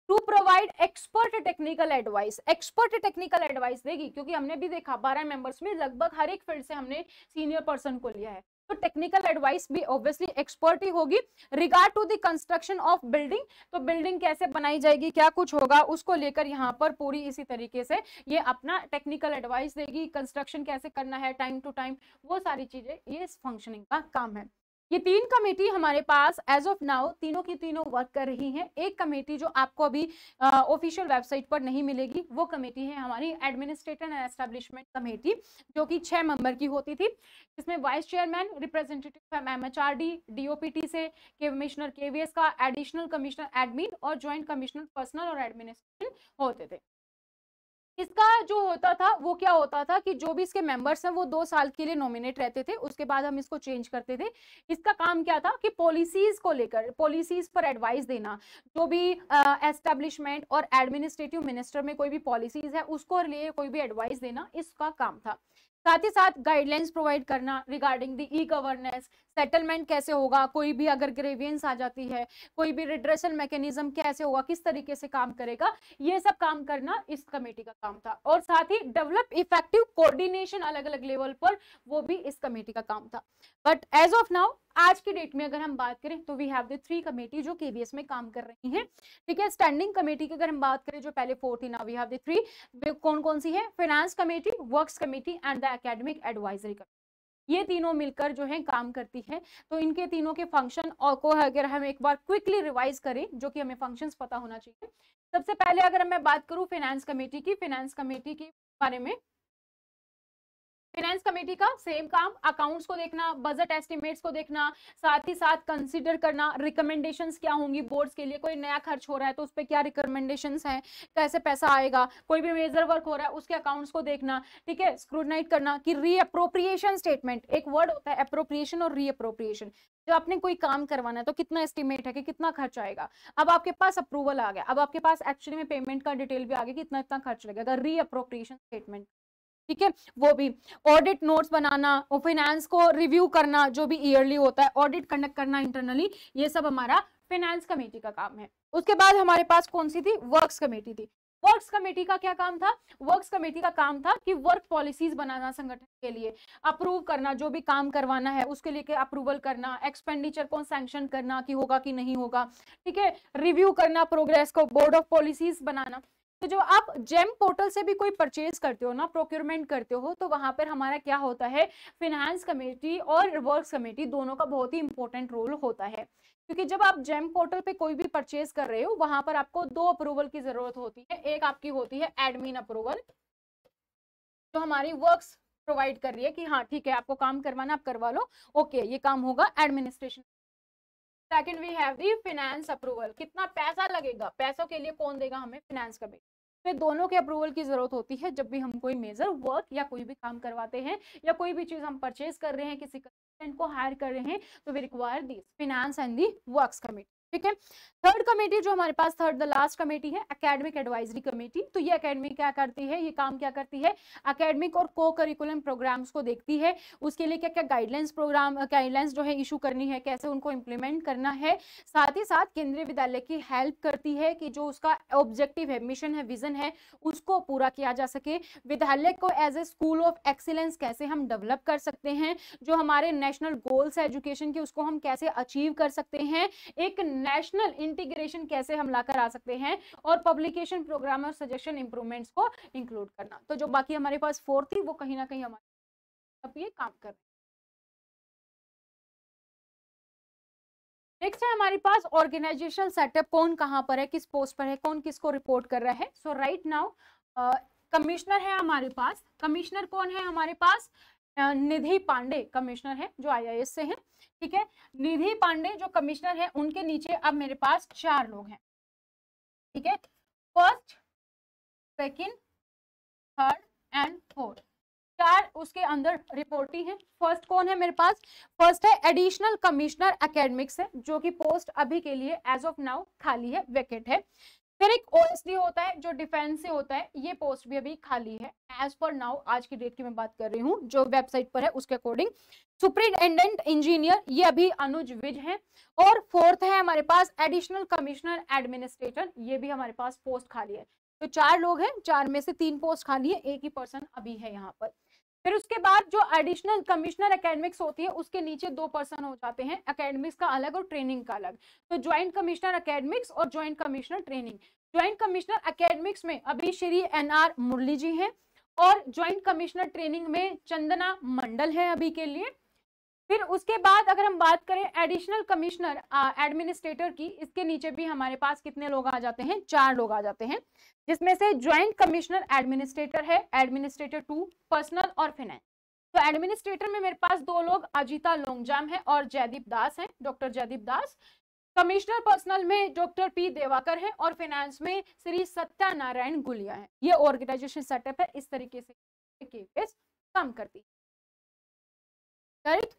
To provide expert technical advice, expert technical advice देगी, क्योंकि हमने भी देखा 12 मेंबर्स में लगभग हर एक फील्ड से हमने सीनियर पर्सन को लिया है, तो टेक्निकल एडवाइस भी ऑब्वियसली एक्सपर्ट ही होगी। Regard to the construction of building, तो बिल्डिंग कैसे बनाई जाएगी, क्या कुछ होगा, उसको लेकर यहाँ पर पूरी इसी तरीके से ये अपना टेक्निकल एडवाइस देगी। कंस्ट्रक्शन कैसे करना है टाइम टू टाइम, वो सारी चीजें ये फंक्शनिंग का काम है। ये 3 कमेटी हमारे पास एज ऑफ नाउ तीनों की तीनों वर्क कर रही हैं। एक कमेटी जो आपको अभी ऑफिशियल वेबसाइट पर नहीं मिलेगी, वो कमेटी है हमारी एडमिनिस्ट्रेशन एंड एस्टेब्लिशमेंट कमेटी, जो कि 6 मेंबर की होती थी, जिसमें vice chairman, representative from MHRD, DOPT से कमिश्नर केवीएस का, एडिशनल कमिश्नर एडमिन और ज्वाइंट कमिश्नर पर्सनल और एडमिनिस्ट्रेशन होते थे। इसका जो होता था वो क्या होता था कि जो भी इसके मेंबर्स हैं वो 2 साल के लिए नॉमिनेट रहते थे, उसके बाद हम इसको चेंज करते थे। इसका काम क्या था कि पॉलिसीज को लेकर, पॉलिसीज पर एडवाइस देना, जो भी एस्टेब्लिशमेंट और एडमिनिस्ट्रेटिव मिनिस्टर में कोई भी पॉलिसीज है उसको लिए कोई भी एडवाइस देना इसका काम था। साथ ही साथ गाइडलाइंस प्रोवाइड करना regarding the e governance, settlement कैसे होगा, कोई भी अगर ग्रेवियंस आ जाती है, कोई भी रिड्रेसल मैकेनिज्म कैसे होगा, किस तरीके से काम करेगा, ये सब काम करना इस कमेटी का काम था। और साथ ही डेवलप इफेक्टिव कोऑर्डिनेशन अलग अलग लेवल पर, वो भी इस कमेटी का काम था। बट एज ऑफ नाउ आज की डेट में अगर हम बात करें तो वी हैव द 3 कमेटी जो केबीएस में काम कर रही हैं। ठीक है, स्टैंडिंग कमेटी की अगर हम बात करें जो पहले 4 थी, नाउ वी हैव द 3। कौन कौन सी है? Finance committee, works committee and the academic advisory committee. ये तीनों मिलकर जो है काम करती है। तो इनके तीनों के फंक्शन और को अगर हम एक बार क्विकली रिवाइज करें, जो कि हमें फंक्शंस पता होना चाहिए। सबसे पहले अगर मैं बात करूं फाइनेंस कमेटी की, फाइनेंस कमेटी के बारे में, फाइनेंस कमेटी का सेम काम, अकाउंट्स को देखना, बजट एस्टिमेट्स को देखना, साथ ही साथ कंसीडर करना रिकमेंडेशंस क्या होंगी बोर्ड्स के लिए, कोई नया खर्च हो रहा है तो उस पर क्या रिकमेंडेशंस हैं, कैसे पैसा आएगा, कोई भी मेजर वर्क हो रहा है उसके अकाउंट्स को देखना। ठीक है, स्क्रूटनाइज करना कि रीअप्रोप्रिएशन स्टेटमेंट, एक वर्ड होता है अप्रोप्रिएशन और रीअप्रोप्रिएशन, जब आपने कोई काम करवाना है तो कितना एस्टिमेट है कि कितना खर्च आएगा, अब आपके पास अप्रूवल आ गया, अब आपके पास एक्चुअली में पेमेंट का डिटेल भी आ गया कि इतना इतना खर्च लगेगा, रीअप्रोप्रिएशन स्टेटमेंट। ठीक है, वो भी ऑडिट नोट्स बनाना और फाइनेंस को रिव्यू करना, जो भी ईयरली होता है ऑडिट कंडक्ट करना इंटरनली, ये सब हमारा फाइनेंस कमेटी का काम है। उसके बाद हमारे पास कौन सी थी? वर्क्स कमेटी थी। वर्क्स कमेटी का क्या काम था? वर्क्स कमेटी का काम था कि वर्क पॉलिसीज बनाना, संगठन के लिए अप्रूव करना, जो भी काम करवाना है उसके लिए अप्रूवल करना, एक्सपेंडिचर को सैंक्शन करना कि होगा कि नहीं होगा। ठीक है, रिव्यू करना प्रोग्रेस को, बोर्ड ऑफ पॉलिसीज बनाना। तो जो आप जेम पोर्टल से भी कोई परचेज करते हो ना, प्रोक्योरमेंट करते हो, तो वहां पर हमारा क्या होता है, फाइनेंस कमेटी और वर्क्स कमेटी दोनों का बहुत ही इंपॉर्टेंट रोल होता है। क्योंकि जब आप जेम पोर्टल पे कोई भी परचेज कर रहे हो वहां पर आपको 2 अप्रूवल की जरूरत होती है। एक आपकी होती है एडमिन अप्रूवल, जो हमारी वर्क्स प्रोवाइड कर रही है कि हाँ ठीक है आपको काम करवाना आप करवा लो, ओके ये काम होगा administration. Second we have the finance approval, कितना पैसा लगेगा, पैसों के लिए कौन देगा हमें? Finance committee. तो दोनों के अप्रूवल की जरूरत होती है जब भी हम कोई मेजर वर्क या कोई भी काम करवाते हैं या कोई भी चीज हम परचेज कर रहे हैं, किसी कंसल्टेंट को हायर कर रहे हैं, तो we require this finance and the works committee. ठीक है, थर्ड कमेटी जो हमारे पास थर्ड द लास्ट कमेटी है एकेडमिक एडवाइजरी कमेटी। तो ये एकेडमिक क्या करती है, ये काम क्या करती है, एकेडमिक और को करिकुलम प्रोग्राम्स को देखती है, उसके लिए क्या क्या गाइडलाइंस प्रोग्राम गाइडलाइंस जो है इशू करनी है, कैसे उनको इम्प्लीमेंट करना है। साथ ही साथ केंद्रीय विद्यालय की हेल्प करती है कि जो उसका ऑब्जेक्टिव है, मिशन है, विजन है, उसको पूरा किया जा सके। विद्यालय को as a school of excellence कैसे हम डेवलप कर सकते हैं, जो हमारे नेशनल गोल्स है एजुकेशन के उसको हम कैसे अचीव कर सकते हैं, एक नेशनल इंटीग्रेशन कैसे हम लाकर आ सकते हैं, और पब्लिकेशन प्रोग्राम और सजेशन इंप्रूवमेंट्स को इंक्लूड करना। तो जो बाकी हमारे पास 4 थी वो कहीं ना कहीं हमारे अब ये काम कर रहे हैं। नेक्स्ट है हमारे पास ऑर्गेनाइजेशनल सेटअप, कौन कहां पर है, किस पोस्ट पर है, कौन किसको रिपोर्ट कर रहा है। सो राइट नाउ कमिश्नर है हमारे पास। कमिश्नर कौन है हमारे पास? निधि पांडे कमिश्नर है जो IAS से हैं, ठीक है। निधि पांडे जो कमिश्नर है उनके नीचे अब मेरे पास 4 लोग हैं, ठीक है। First, second, third and fourth, 4 उसके अंदर रिपोर्टी है। फर्स्ट कौन है मेरे पास? फर्स्ट है एडिशनल कमिश्नर एकेडमिक्स है, जो कि पोस्ट अभी के लिए एज ऑफ नाउ खाली है, वेकेट है। फिर एक OSD होता है जो डिफेंस से होता है, ये पोस्ट भी अभी खाली है एज पर नाउ, आज की डेट की मैं बात कर रही हूँ जो वेबसाइट पर है उसके अकॉर्डिंग। सुपरिटेंडेंट इंजीनियर ये अभी अनुज विज है। और फोर्थ है हमारे पास एडिशनल कमिश्नर एडमिनिस्ट्रेटर, ये भी हमारे पास पोस्ट खाली है। तो 4 लोग हैं, 4 में से 3 पोस्ट खाली है, एक ही पर्सन अभी है यहाँ पर। फिर उसके बाद जो एडिशनल कमिश्नर एकेडमिक्स होती है उसके नीचे 2 पर्सन हो जाते हैं, एकेडमिक्स का अलग और ट्रेनिंग का अलग। तो ज्वाइंट कमिश्नर एकेडमिक्स और joint commissioner training. Joint commissioner academics में अभी श्री NR मुरली जी हैं, और ज्वाइंट कमिश्नर ट्रेनिंग में चंदना मंडल है अभी के लिए। फिर उसके बाद अगर हम बात करें एडिशनल कमिश्नर एडमिनिस्ट्रेटर की, इसके नीचे भी हमारे पास कितने लोग आ जाते हैं? 4 लोग आ जाते हैं, जिसमें से ज्वाइंट कमिश्नर एडमिनिस्ट्रेटर है, एडमिनिस्ट्रेटर 2, पर्सनल और फाइनेंस। तो एडमिनिस्ट्रेटर में मेरे पास 2 लोग अजीता लोंगजाम है और जयदीप दास है, डॉक्टर जयदीप दास। कमिश्नर पर्सनल में डॉक्टर P देवाकर है, और फाइनेंस में श्री सत्यानारायण गुलिया है। ये ऑर्गेनाइजेशन सेटअप है, इस तरीके से केस काम करती है, करेक्ट।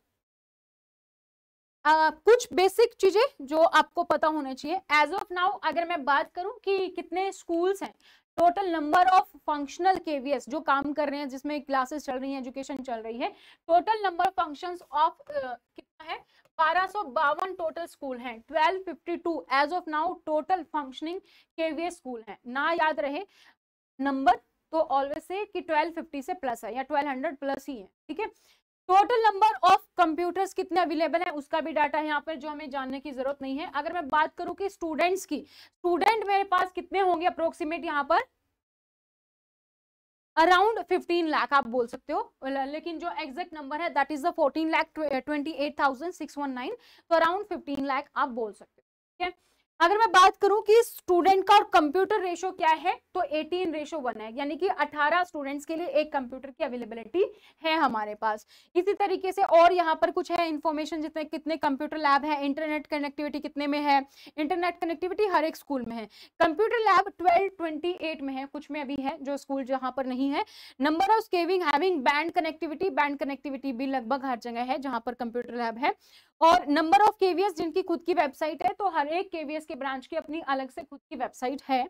कुछ बेसिक चीजें जो आपको पता होना चाहिए एज ऑफ नाउ। अगर मैं बात करूं कि कितने स्कूल्स हैं, total number of functional KVS जो काम कर रहे हैं, जिसमें क्लासेस चल रही हैं, एजुकेशन चल रही है, total number of functions of कितना है? 1252 टोटल स्कूल हैं। 1252 as of now total functioning KVS school हैं। ना याद रहे नंबर तो ऑलवेज से कि 1250 से प्लस है या 1200 प्लस ही है, ठीक है। टोटल नंबर ऑफ कंप्यूटर्स कितने अवेलेबल है उसका भी डाटा है यहाँ पर, जो हमें जानने की जरूरत नहीं है। अगर मैं बात करूं कि स्टूडेंट्स की, स्टूडेंट मेरे पास कितने होंगे अप्रोक्सीमेट यहाँ पर? अराउंड 15 लाख आप बोल सकते हो, लेकिन जो एग्जैक्ट नंबर है दैट इज द 14,28,619, तो अराउंड 15 लाख आप बोल सकते हो, ठीक है। अगर मैं बात करूं कि स्टूडेंट का और कंप्यूटर रेशो क्या है, तो 18:1 है, यानी कि 18 स्टूडेंट्स के लिए एक कंप्यूटर की अवेलेबिलिटी है हमारे पास। इसी तरीके से और यहाँ पर कुछ है इंफॉर्मेशन, जितने कितने कंप्यूटर लैब है, इंटरनेट कनेक्टिविटी कितने में है। इंटरनेट कनेक्टिविटी हर एक स्कूल में है। कंप्यूटर लैब 1228 में है, कुछ में अभी है जो स्कूल जहाँ पर नहीं है। नंबर ऑफ स्केविंग हैविंग बैंड कनेक्टिविटी भी लगभग हर जगह है जहाँ पर कंप्यूटर लैब है। और नंबर ऑफ KVS जिनकी खुद की वेबसाइट है, तो हर एक KVS के ब्रांच की अपनी अलग से खुद की वेबसाइट है।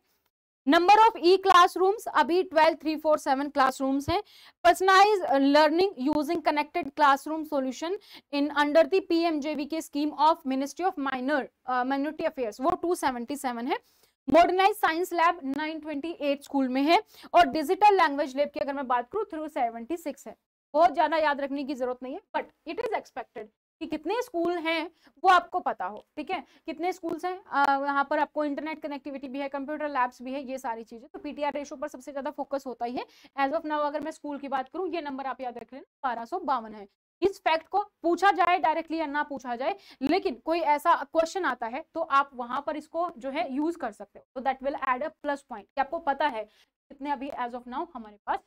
नंबर ऑफ क्लासरूम्स अभी 12,347 क्लासरूम्स हैं। Personalize learning using connected classroom solution in under the PMJV scheme of ministry of minority affairs, वो 277 है। मॉडर्नाइज साइंस लैब 928 स्कूल में है, और डिजिटल लैंग्वेज लैब की अगर मैं बात करूं 376 है। बहुत ज्यादा याद रखने की जरूरत नहीं है, बट इट इज एक्सपेक्टेड कि कितने स्कूल हैं वो आपको पता हो, ठीक है। कितने स्कूल्स हैं, यहाँ पर आपको इंटरनेट कनेक्टिविटी भी है, कंप्यूटर लैब्स भी है, ये सारी चीजें। तो PTR रेशो पर सबसे ज्यादा फोकस होता ही है। एज ऑफ नाउ अगर मैं स्कूल की बात करूं, ये नंबर आप याद रख लेना, 1252 है। इस फैक्ट को पूछा जाए डायरेक्टली या ना पूछा जाए, लेकिन कोई ऐसा क्वेश्चन आता है तो आप वहां पर इसको जो है यूज कर सकते हो, तो that will add a plus point कि आपको पता है कितने अभी एज ऑफ नाउ हमारे पास।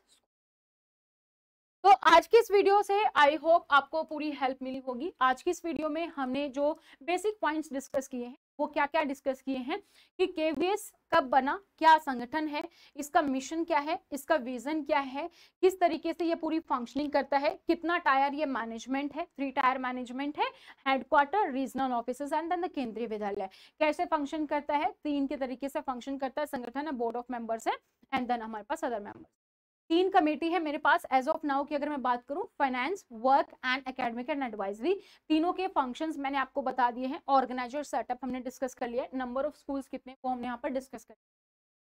तो आज की इस वीडियो से आई होप आपको पूरी हेल्प मिली होगी। आज की इस वीडियो में हमने जो बेसिक पॉइंट्स डिस्कस किए हैं, वो क्या क्या डिस्कस किए हैं कि KVS कब बना, क्या संगठन है, इसका मिशन क्या है, इसका विजन क्या है, किस तरीके से ये पूरी फंक्शनिंग करता है, कितना टायर ये मैनेजमेंट है, 3 टायर मैनेजमेंट है, headquarter, regional offices and then the Kendriya Vidyalaya कैसे फंक्शन करता है। 3 के तरीके से फंक्शन करता है संगठन है, बोर्ड ऑफ मेंबर्स है एंड देन हमारे पास अदर मेंबर्स। 3 कमेटी है मेरे पास एज ऑफ नाउ की अगर मैं बात करूं, finance, work and academic and advisory. तीनों के फंक्शंस मैंने आपको बता दिए हैं। ऑर्गेनाइजर सेटअप हमने डिस्कस कर लिया है, नंबर ऑफ स्कूल्स कितने वो हमने यहाँ पर डिस्कस कर लिया।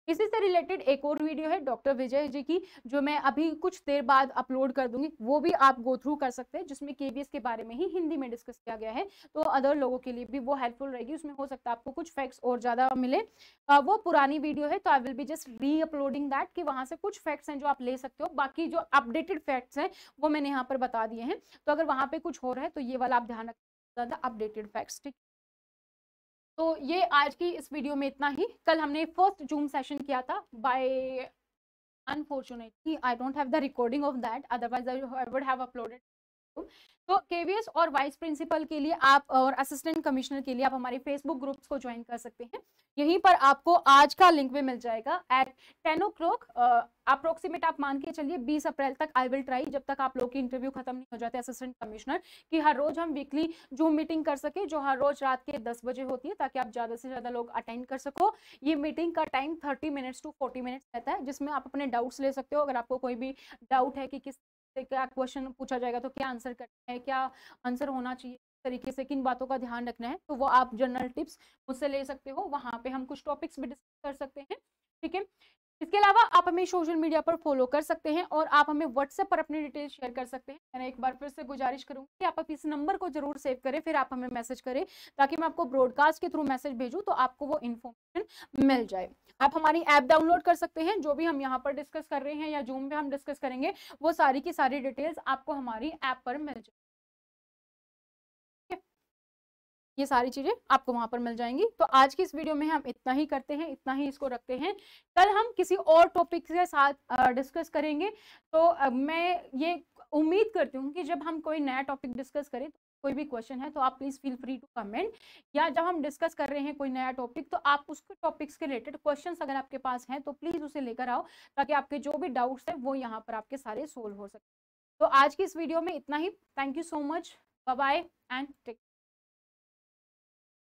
इसी से रिलेटेड एक और वीडियो है डॉक्टर विजय जी की, जो मैं अभी कुछ देर बाद अपलोड कर दूंगी, वो भी आप गो थ्रू कर सकते हैं, जिसमें KVS के बारे में ही हिंदी में डिस्कस किया गया है, तो अदर लोगों के लिए भी वो हेल्पफुल रहेगी। उसमें हो सकता है आपको कुछ फैक्ट्स और ज्यादा मिले। वो पुरानी वीडियो है, तो आई विल बी जस्ट री अपलोडिंग दैट, कि वहां से कुछ फैक्ट्स हैं जो आप ले सकते हो। बाकी जो अपडेटेड फैक्ट्स हैं वो मैंने यहाँ पर बता दिए हैं, तो अगर वहां पे कुछ हो रहा है तो ये वाला आप ध्यान रखें, ज्यादा अपडेटेड फैक्ट्स, ठीक। तो ये आज की इस वीडियो में इतना ही। कल हमने फर्स्ट जूम सेशन किया था bye Unfortunately, I don't have the recording of that. Otherwise, I would have uploaded. तो केवीएस और वाइस प्रिंसिपल के लिए आप और असिस्टेंट कमिश्नर के लिए आप हमारे फेसबुक ग्रुप्स को ज्वाइन कर सकते हैं। यहीं पर आपको आज का लिंक भी मिल जाएगा एट 10 o'clock। अप्रोक्सीमेट आप मान के चलिए 20 अप्रैल तक आई विल ट्राई, जब तक आप लोग की इंटरव्यू खत्म नहीं हो जाते असिस्टेंट कमिश्नर, कि हर रोज हम वीकली जूम मीटिंग कर सके, जो हर रोज रात के 10 बजे होती है, ताकि आप ज्यादा से ज्यादा लोग अटेंड कर सको। ये मीटिंग का टाइम 30 मिनट्स टू 40 मिनट्स रहता है, जिसमें आप अपने डाउट्स ले सकते हो। अगर आपको कोई भी डाउट है कि किस से क्या क्वेश्चन पूछा जाएगा तो क्या आंसर करना है, क्या आंसर होना चाहिए, तरीके से किन बातों का ध्यान रखना है, तो वो आप जनरल टिप्स मुझसे ले सकते हो। वहां पे हम कुछ टॉपिक्स भी डिस्कस कर सकते हैं, ठीक है। इसके अलावा आप हमें सोशल मीडिया पर फॉलो कर सकते हैं और आप हमें व्हाट्सएप पर अपनी डिटेल शेयर कर सकते हैं। मैंने एक बार फिर से गुजारिश करूंगी कि आप इस नंबर को जरूर सेव करें, फिर आप हमें मैसेज करें, ताकि मैं आपको ब्रॉडकास्ट के थ्रू मैसेज भेजूं तो आपको वो इन्फॉर्मेशन मिल जाए। आप हमारी ऐप डाउनलोड कर सकते हैं, जो भी हम यहाँ पर डिस्कस कर रहे हैं या जूम में हम डिस्कस करेंगे, वो सारी की सारी डिटेल्स आपको हमारी ऐप पर मिल जाए। ये सारी चीजें आपको वहां पर मिल जाएंगी। तो आज की इस वीडियो में हम इतना ही करते हैं, इतना ही इसको रखते हैं। कल हम किसी और टॉपिक के साथ डिस्कस करेंगे। तो मैं ये उम्मीद करती हूँ कि जब हम कोई नया टॉपिक डिस्कस करें, कोई भी क्वेश्चन है तो आप please feel free to comment, या जब हम डिस्कस कर रहे हैं कोई नया टॉपिक तो आप उसके टॉपिक्स के रिलेटेड क्वेश्चंस अगर आपके पास हैं तो प्लीज उसे लेकर आओ, ताकि आपके जो भी डाउट्स हैं वो यहाँ पर आपके सारे सोल्व हो सके। तो आज की इस वीडियो में इतना ही। Thank you so much, bye bye and take.